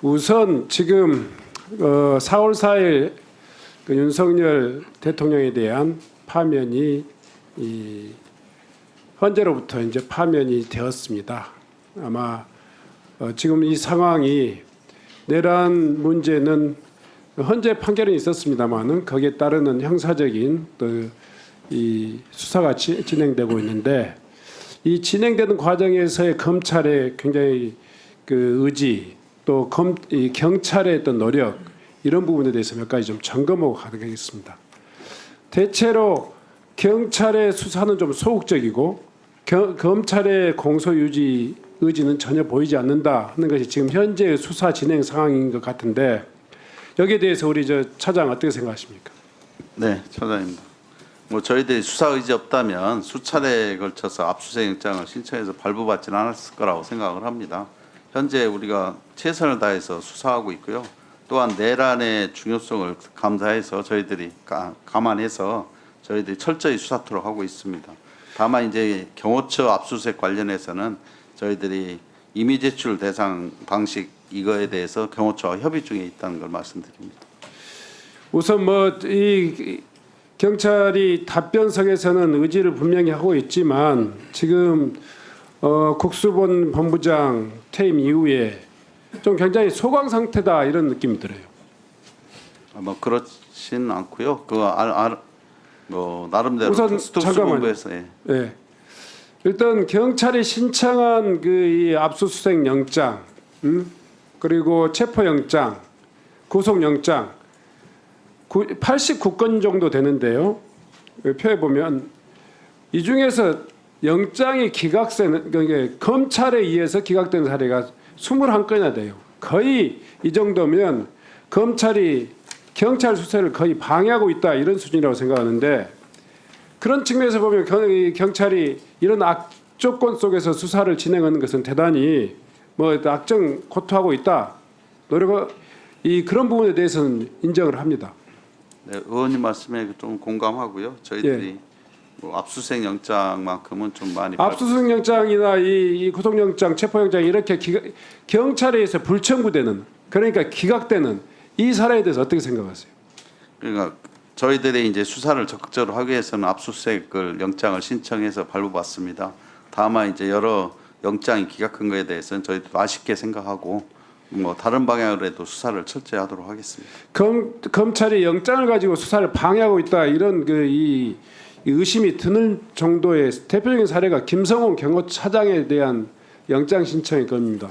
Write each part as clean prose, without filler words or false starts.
우선 지금 4월 4일 그 윤석열 대통령에 대한 파면이 헌재로부터 이제 파면이 되었습니다. 아마 지금 이 상황이 내란 문제는 헌재 판결은 있었습니다만은 거기에 따르는 형사적인 또 이 수사가 진행되고 있는데 이 진행되는 과정에서의 검찰의 굉장히 그 의지 또 이 경찰의 어떤 노력 이런 부분에 대해서 몇 가지 좀 점검하고 가겠습니다. 대체로 경찰의 수사는 좀 소극적이고 검찰의 공소 유지 의지는 전혀 보이지 않는다 하는 것이 지금 현재의 수사 진행 상황인 것 같은데 여기에 대해서 우리 차장 어떻게 생각하십니까? 네, 차장입니다. 뭐 저희들이 수사 의지 없다면 수차례에 걸쳐서 압수수색 영장을 신청해서 발부받지는 않았을 거라고 생각을 합니다. 현재 우리가 최선을 다해서 수사하고 있고요. 또한 내란의 중요성을 감사해서 저희들이 감안해서 저희들이 철저히 수사토록 하고 있습니다. 다만 이제 경호처 압수수색 관련해서는 저희들이 임의 제출 대상 방식 이거에 대해서 경호처와 협의 중에 있다는 걸 말씀드립니다. 우선 이 경찰이 답변석에서는 의지를 분명히 하고 있지만 지금 국수본 본부장 퇴임 이후에 좀 굉장히 소강 상태다 이런 느낌이 들어요. 뭐 그렇진 않고요. 뭐 나름대로 우선 특수본부에서 예. 일단 경찰이 신청한 이 압수수색 영장, 그리고 체포영장, 구속영장 89건 정도 되는데요. 표에 보면 이 중에서 영장이 기각되는 검찰에 의해서 기각된 사례가 21건이나 돼요. 거의 이 정도면 검찰이 경찰 수사를 거의 방해하고 있다 이런 수준이라고 생각하는데 그런 측면에서 보면 경찰이 이런 악조건 속에서 수사를 진행하는 것은 대단히 악정 고투하고 있다. 노력을 그런 부분에 대해서는 인정을 합니다. 네, 의원님 말씀에 좀 공감하고요. 저희들이 예. 뭐 압수수색 영장만큼은 좀 많이 압수수색 영장이나 이 구속영장, 체포영장 이렇게 경찰에 의해서 불청구되는 그러니까 기각되는 이 사례에 대해서 어떻게 생각하세요? 그러니까 저희들이 이제 수사를 적극적으로 하기 위해서는 압수수색을 영장을 신청해서 발부받습니다. 다만 이제 여러 영장이 기각한 것에 대해서는 저희도 아쉽게 생각하고 뭐 다른 방향으로 해도 수사를 철저히 하도록 하겠습니다. 검찰이 영장을 가지고 수사를 방해하고 있다 이런 이 의심이 드는 정도의 대표적인 사례가 김성훈 경호차장에 대한 영장 신청의 건입니다.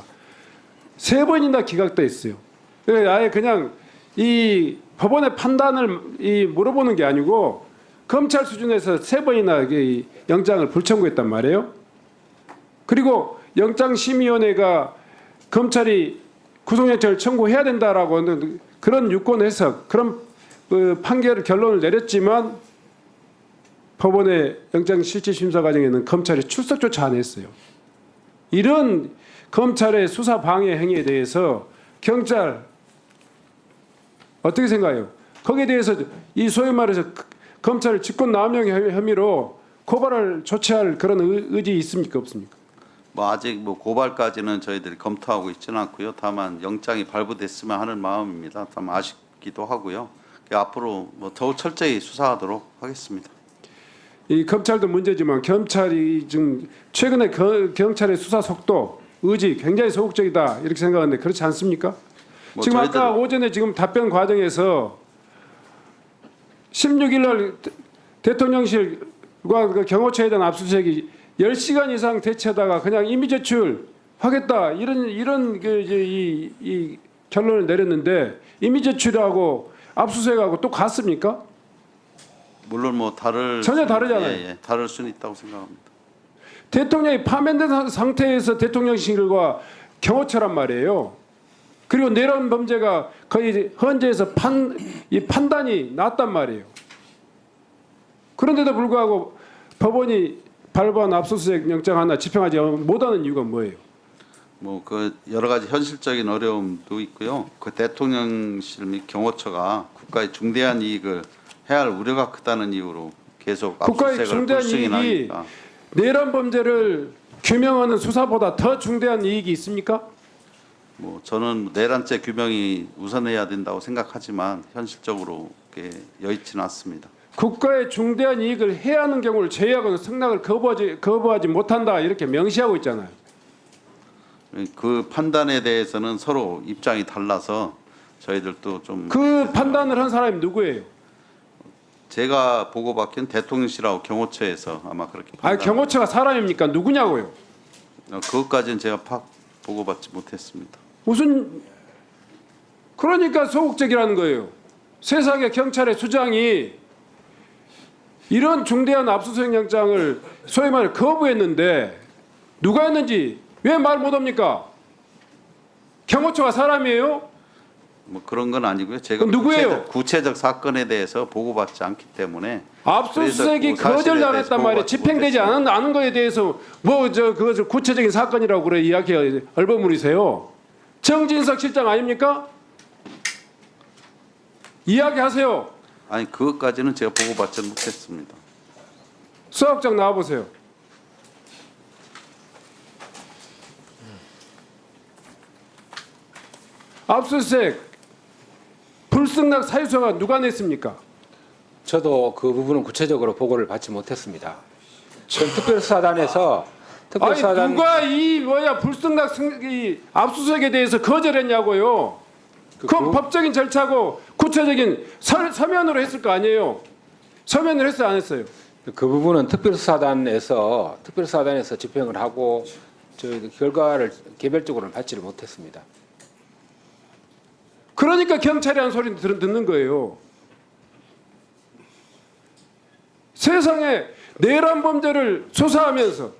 3번이나 기각돼 있어요. 아예 그냥 이 법원의 판단을 물어보는 게 아니고 검찰 수준에서 3번이나 이 영장을 불청구했단 말이에요. 그리고 영장심의위원회가 검찰이 구속영장을 청구해야 된다라고 하는 그런 유권 해석, 그런 판결 결론을 내렸지만 법원의 영장실질심사 과정에는 검찰이 출석조차 안 했어요. 이런 검찰의 수사 방해 행위에 대해서 경찰 어떻게 생각해요? 거기에 대해서 이 소위 말해서 검찰을 직권남용 혐의로 고발을 조치할 그런 의지 있습니까 없습니까? 뭐 아직 뭐 고발까지는 저희들이 검토하고 있지는 않고요. 다만 영장이 발부됐으면 하는 마음입니다. 다만 아쉽기도 하고요. 앞으로 뭐 더욱 철저히 수사하도록 하겠습니다. 이 검찰도 문제지만 경찰이 지금 최근에 경찰의 수사 속도, 의지 굉장히 소극적이다 이렇게 생각하는데 그렇지 않습니까? 지금 아까 오전에 지금 답변 과정에서 16일 날 대통령실과 경호처에 대한 압수수색이 10시간 이상 대치하다가 그냥 임의 제출하겠다 이런 이 결론을 내렸는데 임의 제출하고 압수수색하고 또 같습니까? 물론 뭐 전혀 다르잖아요. 다를 수는 있다고 생각합니다. 대통령이 파면된 상태에서 대통령실과 경호처란 말이에요. 그리고 내란 범죄가 거의 헌재에서 판단이 났단 말이에요. 그런데도 불구하고 법원이 발부한 압수수색 영장 하나 집행하지 못하는 이유가 뭐예요? 뭐 그 여러 가지 현실적인 어려움도 있고요. 그 대통령실 및 경호처가 국가의 중대한 이익을 해야 할 우려가 크다는 이유로 계속 국가의 압수수색을 중대한 이익이 내란 범죄를 규명하는 수사보다 더 중대한 이익이 있습니까? 뭐 저는 내란죄 규명이 우선해야 된다고 생각하지만 현실적으로 그게 여의치는 않습니다. 국가의 중대한 이익을 해하는 경우를 제외하고는 승낙을 거부하지 못한다 이렇게 명시하고 있잖아요. 그 판단에 대해서는 서로 입장이 달라서 저희들도 좀 그 판단을 한 사람이 누구예요? 제가 보고받기는 대통령실하고 경호처에서 아마 그렇게 아니 경호처가 사람입니까? 누구냐고요? 그것까지는 제가 보고받지 못했습니다. 무슨 그러니까 소극적이라는 거예요. 세상의 경찰의 수장이 이런 중대한 압수수색 영장을 소위 말해 거부했는데 누가 했는지 왜 말 못합니까? 경호처가 사람이에요? 뭐 그런 건 아니고요. 제가 그럼 누구예요? 구체적 사건에 대해서 보고받지 않기 때문에 압수수색이 그래서 그 사실에 거절당했단 대해서 말이에요. 보고받지 집행되지 않은 거에 대해서 그것을 구체적인 사건이라고 그래 이야기 얼버무리세요. 정진석 실장 아닙니까? 이야기하세요. 아니 그것까지는 제가 보고받지 못했습니다. 수학장 나와보세요. 압수수색 불승낙 사유서가 누가 냈습니까? 저도 그 부분은 구체적으로 보고를 받지 못했습니다. 지금 특별수사단에서 아니 누가 이 불승낙 이 압수수색에 대해서 거절했냐고요. 그건 법적인 절차고 구체적인 서면으로 했을 거 아니에요. 서면으로 했어요, 안 했어요? 그 부분은 특별수사단에서 집행을 하고 저희 결과를 개별적으로는 받지를 못했습니다. 그러니까 경찰이 한 소리 듣는 거예요. 세상에 내란 범죄를 수사하면서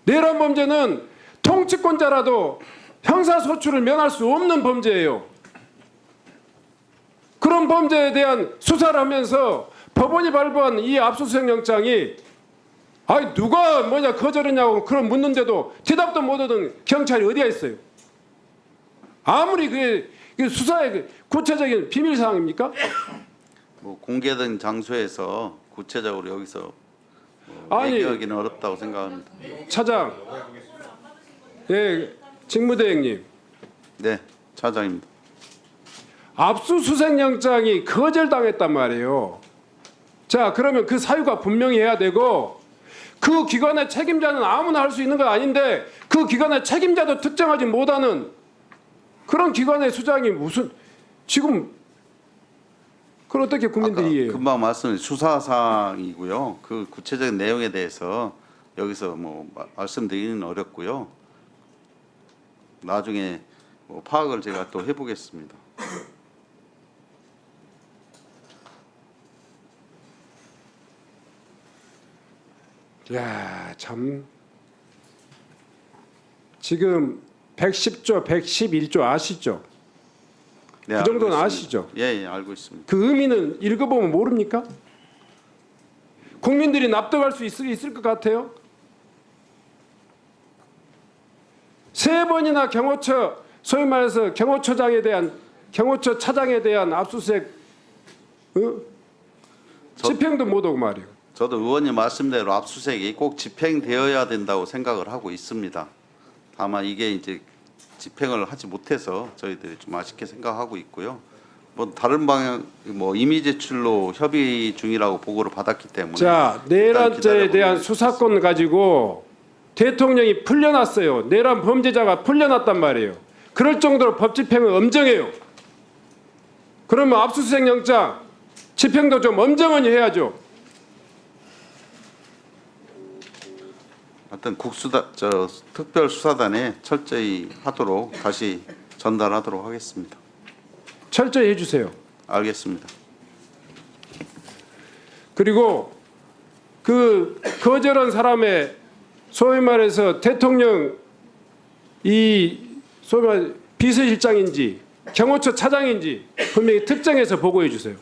내란 범죄는 통치권자라도 형사소출을 면할 수 없는 범죄예요. 그런 범죄에 대한 수사를 하면서 법원이 발부한 이 압수수색 영장이 아니 누가 거절했냐고 그런 묻는데도 대답도 못 얻은 경찰이 어디가 있어요? 아무리 그게 수사의 구체적인 비밀 사항입니까? 뭐 공개된 장소에서 구체적으로 여기서 아니 얘기하기는 어렵다고 생각합니다. 차장, 예, 직무대행님, 네, 차장입니다. 압수수색 영장이 거절당했단 말이에요. 자, 그러면 그 사유가 분명히 해야 되고 그 기관의 책임자는 아무나 할 수 있는 건 아닌데 그 기관의 책임자도 특정하지 못하는 그런 기관의 수장이 무슨 지금 그걸 어떻게 국민들이 아까 이해해요? 금방 말씀드린 수사사항이고요. 그 구체적인 내용에 대해서 여기서 뭐 말씀드리기는 어렵고요. 나중에 뭐 파악을 제가 또 해보겠습니다. 야, 참 지금 110조, 111조 아시죠? 네, 그 정도는 알고 있습니다. 아시죠? 예, 알고 있습니다. 그 의미는 읽어보면 모릅니까? 국민들이 납득할 수 있을 것 같아요? 세 번이나 경호처 소위 말해서 경호처 차장에 대한 압수수색 집행도 못하고 말이에요. 저도 의원님 말씀대로 압수수색이 꼭 집행되어야 된다고 생각을 하고 있습니다. 다만 이게 이제 집행을 하지 못해서 저희들이 좀 아쉽게 생각하고 있고요. 뭐 다른 방향 뭐 이미 제출로 협의 중이라고 보고를 받았기 때문에 자, 내란죄에 대한 수사권 가지고 대통령이 풀려났어요. 내란 범죄자가 풀려났단 말이에요. 그럴 정도로 법 집행은 엄정해요. 그러면 압수수색 영장 집행도 좀 엄정하게 해야죠. 하여튼 특별수사단에 철저히 하도록 다시 전달하도록 하겠습니다. 철저히 해주세요. 알겠습니다. 그리고 그 거절한 사람의 소위 말해서 대통령 이 소위 말 비서실장인지 경호처 차장인지 분명히 특정해서 보고해 주세요.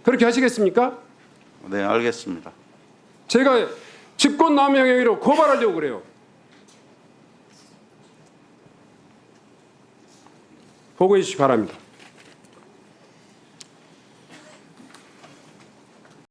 그렇게 하시겠습니까? 네, 알겠습니다. 제가 직권남용 행위로 고발하려고 그래요. 보고해 주시기 바랍니다.